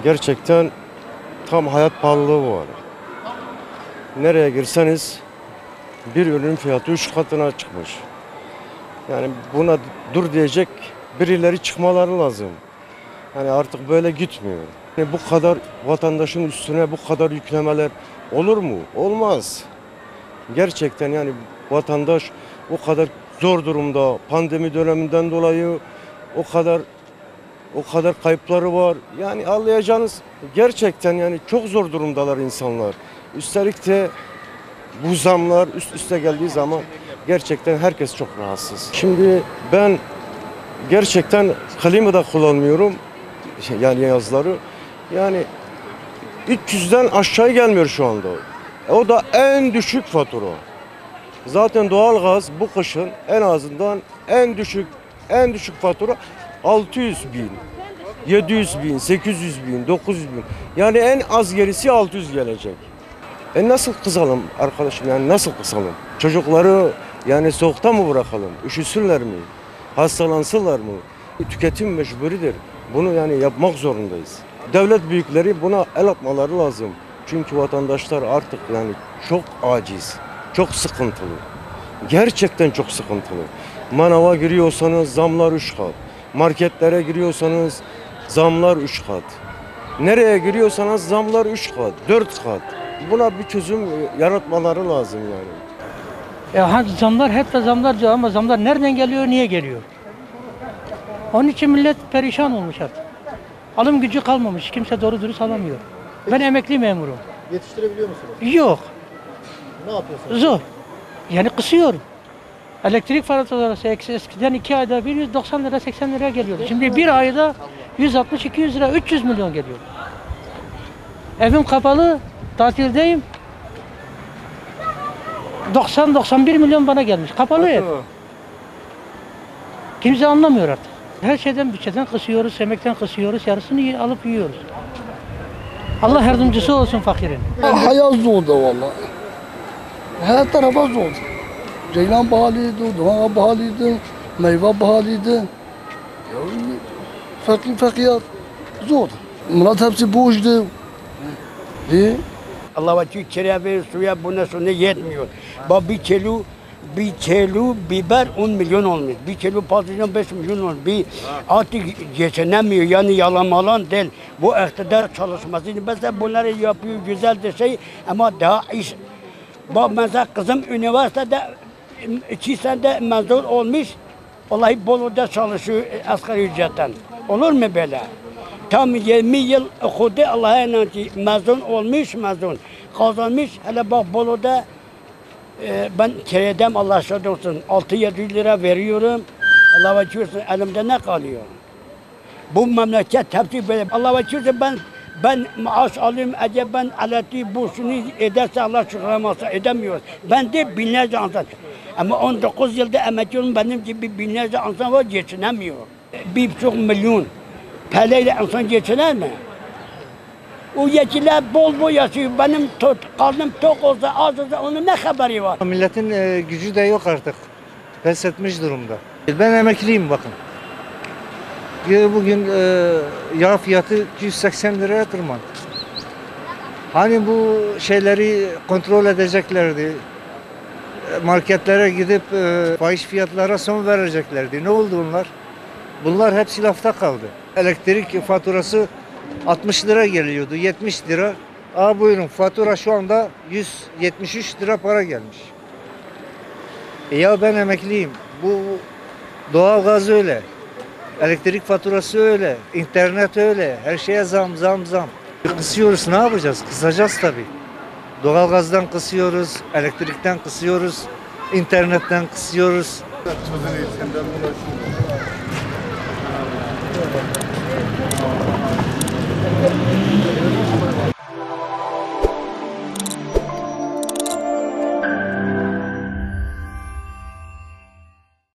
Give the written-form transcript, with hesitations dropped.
Gerçekten tam hayat pahalılığı var. Nereye girseniz bir ürün fiyatı 3 katına çıkmış. Yani buna dur diyecek birileri çıkmaları lazım. Yani artık böyle gitmiyor. Yani bu kadar vatandaşın üstüne bu kadar yüklemeler olur mu? Olmaz. Gerçekten yani vatandaş o kadar zor durumda, pandemi döneminden dolayı o kadar kayıpları var. Yani anlayacağınız gerçekten yani çok zor durumdalar insanlar. Üstelik de bu zamlar üst üste geldiği zaman gerçekten herkes çok rahatsız. Şimdi ben gerçekten klima da kullanmıyorum. Yani yazları. Yani 300'den aşağı gelmiyor şu anda. O da en düşük fatura. Zaten doğalgaz bu kışın en azından en düşük fatura 600 bin, 700 bin, 800 bin, 900 bin. Yani en az gerisi 600 gelecek. Nasıl kısalım arkadaşım, yani nasıl kısalım? Çocukları yani soğukta mı bırakalım? Üşüsünler mi? Hastalansınlar mı? Tüketim mecburidir. Bunu yani yapmak zorundayız. Devlet büyükleri buna el atmaları lazım. Çünkü vatandaşlar artık yani çok aciz, çok sıkıntılı. Gerçekten çok sıkıntılı. Manava giriyorsanız zamlar 3 kat. Marketlere giriyorsanız zamlar 3 kat. Nereye giriyorsanız zamlar 3 kat, 4 kat. Buna bir çözüm yaratmaları lazım yani. Zamlar hep de zamlar diyor ama zamlar nereden geliyor, niye geliyor? Onun için millet perişan olmuş artık. Alım gücü kalmamış, kimse doğru dürüst alamıyor. Ben emekli memurum. Yetiştirebiliyor musunuz? Yok, Ne yapıyorsunuz? zor. Yani kısıyorum. Elektrik faturası eskiden 2 ayda 190 lira 80 lira geliyordu. Şimdi bir ayda 160-200 lira 300 milyon geliyor. Evim kapalı, tatildeyim. 90-91 milyon bana gelmiş. Kapalı ev. Kimse anlamıyor artık. Her şeyden bütçeden kısıyoruz, emekten kısıyoruz, yarısını alıp yiyoruz. Allah yardımcısı olsun fakirin. Hayat zordu vallahi. Her tarafa zordu. Ceylan pahalıydı, doğa pahalıydı, meyve pahalıydı. Fakir zordu. Murat hepsi boştu. Allah vaki kiraya ve suya buna sonra yetmiyor. Bak bir kilo biber 10 milyon olmuş. Bir kilo patlıcan 5 milyon olmuş. Artık geçinemiyor yani yalan değil. Bu iktidar çalışması. Mesela bunları yapıyor güzel de şey ama daha iş. Bak mesela kızım üniversitede 2 senede mezun olmuş. Vallahi Bolu'da çalışıyor asgari ücretten. Olur mu böyle? Tam 20 yıl okudu Allah'a emanet mezun olmuş kazanmış. Hele bak Bolu'da ben kiredem Allah şahit olsun 600-700 lira veriyorum. Allah vekilsin elimde ne kalıyor? Bu memleket hepsi böyle. Allah vekilsin ben maaş alayım acaba ben aleti bursunu ederse Allah şükranması edemiyor. Ben de binlerce insan. Ama 19 yılda emekli olan benim gibi binlerce insan var geçinemiyor. 1,5 milyon. Peleyle insan geçiner mi? O yetkililer bol yaşıyor. Benim karnım tok olsa az olsa onun ne haberi var? Milletin gücü de yok artık. Pes etmiş durumda. Ben emekliyim bakın. Bugün yağ fiyatı 280 liraya tırmandı. Hani bu şeyleri kontrol edeceklerdi. Marketlere gidip fahiş fiyatlara son vereceklerdi. Ne oldu bunlar? Bunlar hepsi lafta kaldı. Elektrik faturası 60 lira geliyordu, 70 lira. Buyurun fatura şu anda 173 lira para gelmiş. Ya ben emekliyim. Bu doğalgaz öyle. Elektrik faturası öyle. İnternet öyle. Her şeye zam. Kısıyoruz, ne yapacağız? Kısacağız tabii. Doğalgazdan kısıyoruz, elektrikten kısıyoruz, internetten kısıyoruz.